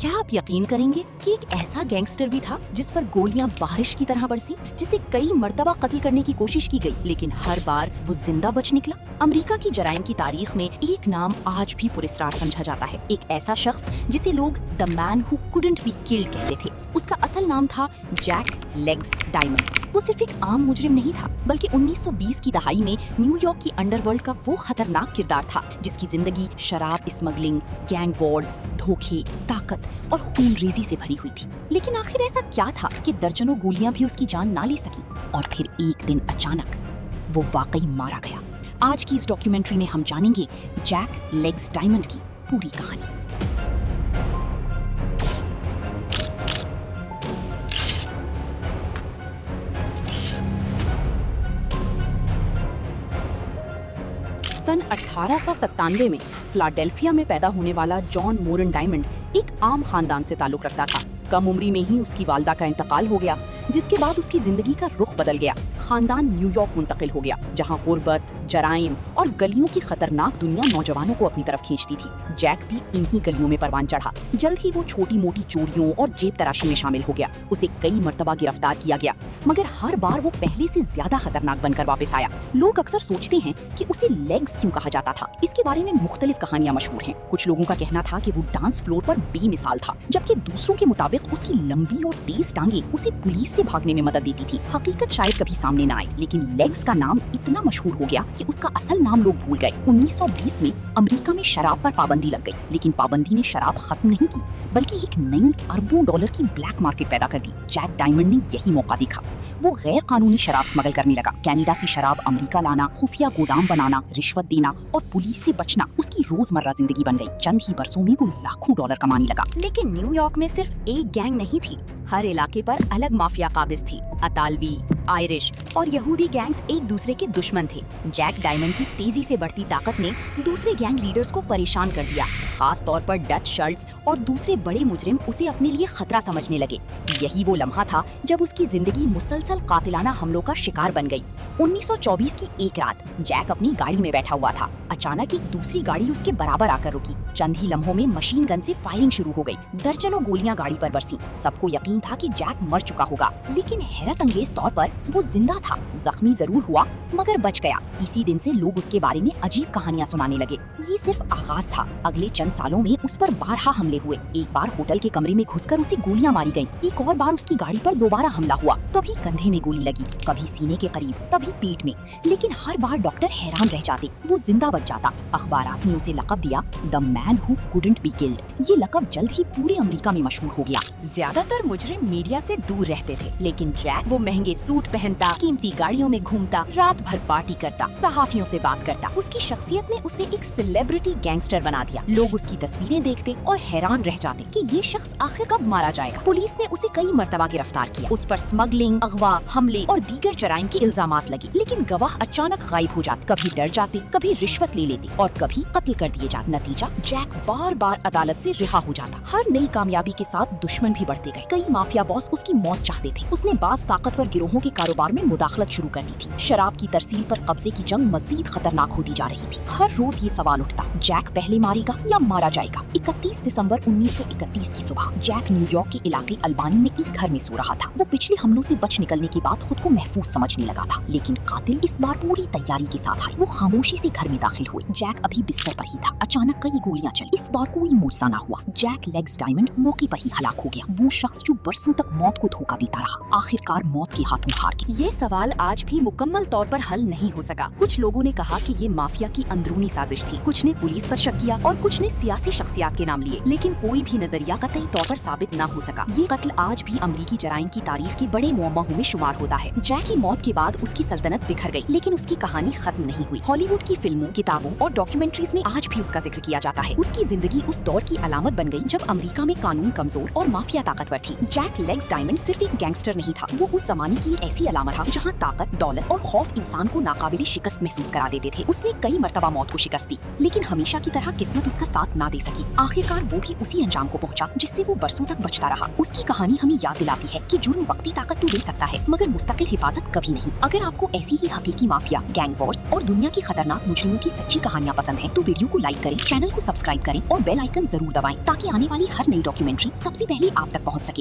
क्या आप यकीन करेंगे कि एक ऐसा गैंगस्टर भी था जिस पर गोलियां बारिश की तरह बरसी, जिसे कई मर्तबा कत्ल करने की कोशिश की गई, लेकिन हर बार वो जिंदा बच निकला। अमेरिका की जराइम की तारीख में एक नाम आज भी पुरस्कार समझा जाता है, एक ऐसा शख्स जिसे लोग the man who couldn't be killed कहते थे। उसका असल नाम था जैक लेग्स डायमंड। वो सिर्फ एक आम मुजरिम नहीं था, बल्कि 1920 की दहाई में न्यूयॉर्क की अंडरवर्ल्ड का वो खतरनाक किरदार था जिसकी जिंदगी शराब स्मगलिंग, गैंग वॉर्स, धोखे, ताकत और खूनरेजी से भरी हुई थी। लेकिन आखिर ऐसा क्या था कि दर्जनों गोलियां भी उसकी जान ना ले सकी और फिर एक दिन अचानक वो वाकई मारा गया। आज की इस डॉक्यूमेंट्री में हम जानेंगे जैक लेग्स डायमंड की पूरी कहानी। सन 1897 में फिलाडेल्फिया में पैदा होने वाला जॉन मोरन डायमंड एक आम खानदान से ताल्लुक रखता था। कम उम्री में ही उसकी वालिदा का इंतकाल हो गया, जिसके बाद उसकी जिंदगी का रुख बदल गया। खानदान न्यूयॉर्क मुंतकिल हो गया, जहां गुर्बत, जराइम और गलियों की खतरनाक दुनिया नौजवानों को अपनी तरफ खींचती थी। जैक भी इन्हीं गलियों में परवान चढ़ा। जल्द ही वो छोटी मोटी चोरियों और जेब तराशी में शामिल हो गया। उसे कई मर्तबा गिरफ्तार किया गया, मगर हर बार वो पहले से ज्यादा खतरनाक बनकर वापस आया। लोग अक्सर सोचते हैं कि उसे लेग्स क्यों कहा जाता था। इसके बारे में मुख्तलिफ कहानियां मशहूर हैं। कुछ लोगों का कहना था कि वो डांस फ्लोर पर बेमिसाल था, जबकि दूसरों के मुताबिक उसकी लंबी और तेज टांगे उसे पुलिस से भागने में मदद देती थी। हकीकत शायद कभी सामने न आई, लेकिन लेग्स का नाम इतना मशहूर हो गया कि उसका असल नाम लोग भूल गए। 1920 में अमेरिका में शराब पर पाबंदी लग गई, लेकिन पाबंदी ने शराब खत्म नहीं की, बल्कि एक नई अरबों डॉलर की ब्लैक मार्केट पैदा कर दी। जैक डायमंड ने यही मौका देखा। वो गैर कानूनी शराब स्मगल करने लगा। कनाडा से शराब अमेरिका लाना, खुफिया गोदाम बनाना, रिश्वत देना और पुलिस से बचना उसकी रोजमर्रा जिंदगी बन गई। चंद ही बरसों में वो लाखों डॉलर कमाने लगा। लेकिन न्यूयॉर्क में सिर्फ एक गैंग नहीं थी, हर इलाके पर अलग माफिया काबिज थी। अतालवी, आयरिश और यहूदी गैंग्स एक दूसरे के दुश्मन थे। जैक डायमंड की तेजी से बढ़ती ताकत ने दूसरे गैंग लीडर्स को परेशान कर दिया। खास तौर पर डच शर्ट्स और दूसरे बड़े मुजरिम उसे अपने लिए खतरा समझने लगे। यही वो लम्हा था जब उसकी जिंदगी मुसलसल कातिलाना हमलों का शिकार बन गई। 1924 की एक रात जैक अपनी गाड़ी में बैठा हुआ था। अचानक एक दूसरी गाड़ी उसके बराबर आकर रुकी। चंद ही लम्हों में मशीन गन से फायरिंग शुरू हो गई। दर्जनों गोलियां गाड़ी पर बरसी। सबको यकीन था कि जैक मर चुका होगा, लेकिन हैरत अंगेज तौर पर वो जिंदा था। जख्मी जरूर हुआ, मगर बच गया। इसी दिन से लोग उसके बारे में अजीब कहानियां सुनाने लगे। ये सिर्फ आगाज था। अगले चंद सालों में उस पर बारहा हमले हुए। एक बार होटल के कमरे में घुसकर उसे गोलियां मारी गईं। एक और बार उसकी गाड़ी पर दोबारा हमला हुआ। कभी कंधे में गोली लगी, कभी सीने के करीब, कभी पीठ में, लेकिन हर बार डॉक्टर हैरान रह जाते। वो जिंदा बच जाता। अखबारात ने उसे लक़ब दिया the man who couldn't be killed. ये लक़ब जल्द ही पूरे अमेरिका में मशहूर हो गया। ज्यादातर मुजरिम मीडिया से दूर रहते थे, लेकिन जैक वो महंगे सूट पहनता, कीमती गाड़ियों में घूमता, रात भर पार्टी करता, सहाफियों से बात करता। उसकी शख्सियत ने उसे एक सेलिब्रिटी गैंगस्टर बना दिया। लोग उसकी तस्वीरें देखते और हैरान रह जाते कि ये शख्स आखिर कब मारा जाएगा। पुलिस ने उसे कई मर्तबा गिरफ्तार किया। उस पर स्मगलिंग, अगवा, हमले और दीगर जराइम के इल्जामात लगे, लेकिन गवाह अचानक गायब हो जाते। कभी डर जाते, कभी रिश्वत ले लेते और कभी कत्ल कर दिए जाते। नतीजा, जैक बार बार अदालत से रिहा हो जाता। हर नई कामयाबी के साथ दुश्मन भी बढ़ते गए। कई माफिया बॉस उसकी मौत चाहते थे। उसने बास ताकतवर गिरोहों के कारोबार में मुदाखलत शुरू कर दी थी। शराब की तरसील पर कब्जे की जंग मजीद खतरनाक होती जा रही थी। हर रोज ये सवाल उठता, जैक पहले मारेगा या मारा जाएगा। 31 दिसंबर 1931 की सुबह जैक न्यूयॉर्क के इलाके अल्बानी में एक घर में सो रहा था। वो पिछले हमलों से बच निकलने के बाद खुद को महफूज समझने लगा था, लेकिन कातिल इस बार पूरी तैयारी के साथ आए। वो खामोशी से घर में दाखिल हुए। जैक अभी बिस्तर पर ही था। अचानक कई गोलियां चली। इस बार कोई मुआवजा ना हुआ। जैक लेग्स डायमंड मौके पर ही हलाक हो गया। वो शख्स जो बरसों तक मौत को धोखा देता रहा, आखिरकार मौत के हाथों हार गया। ये सवाल आज भी मुकम्मल तौर पर हल नहीं हो सका। कुछ लोगों ने कहा कि ये माफिया की अंदरूनी साजिश थी, कुछ ने पुलिस पर शक किया और कुछ ने सियासी शख्सियात के नाम लिए, लेकिन कोई भी नजरिया कतई तौर पर साबित न हो सका। ये कत्ल आज भी अमरीकी जराइम की तारीख के बड़े मुअम्माओं में शुमार होता है। जैक की मौत के बाद उसकी सल्तनत बिखर गई, लेकिन उसकी कहानी खत्म नहीं हुई। हॉलीवुड की फिल्मों, किताबों और डॉक्यूमेंट्रीज में आज भी उसका जिक्र किया जाता है। उसकी जिंदगी उस दौर की अलामत बन गई जब अमेरिका में कानून कमजोर और माफिया ताकतवर थी। जैक लेग्स डायमंड सिर्फ एक गैंगस्टर नहीं था, वो उस जमाने की एक ऐसी अलामत था जहाँ ताकत, दौलत और खौफ इंसान को नाकाबिल शिकस्त महसूस करा देते थे। उसने कई मर्तबा मौत को शिकस्त दी, लेकिन हमेशा की तरह किस्मत उसका साथ ना दे सकी। आखिरकार वो भी उसी अंजाम को पहुंचा जिससे वो बरसों तक बचता रहा। उसकी कहानी हमें याद दिलाती है कि जुर्म वक्ती ताकत तो दे सकता है मगर मुस्तकिल हिफाजत कभी नहीं। अगर आपको ऐसी ही हकीकी माफिया, गैंग वॉर्स और दुनिया की खतरनाक मुजरिमों की सच्ची कहानियां पसंद है तो वीडियो को लाइक करें, चैनल को सब्सक्राइब करें और बेल आइकन जरूर दबाएं ताकि आने वाली हर नई डॉक्यूमेंट्री सबसे पहले आप तक पहुंच सके।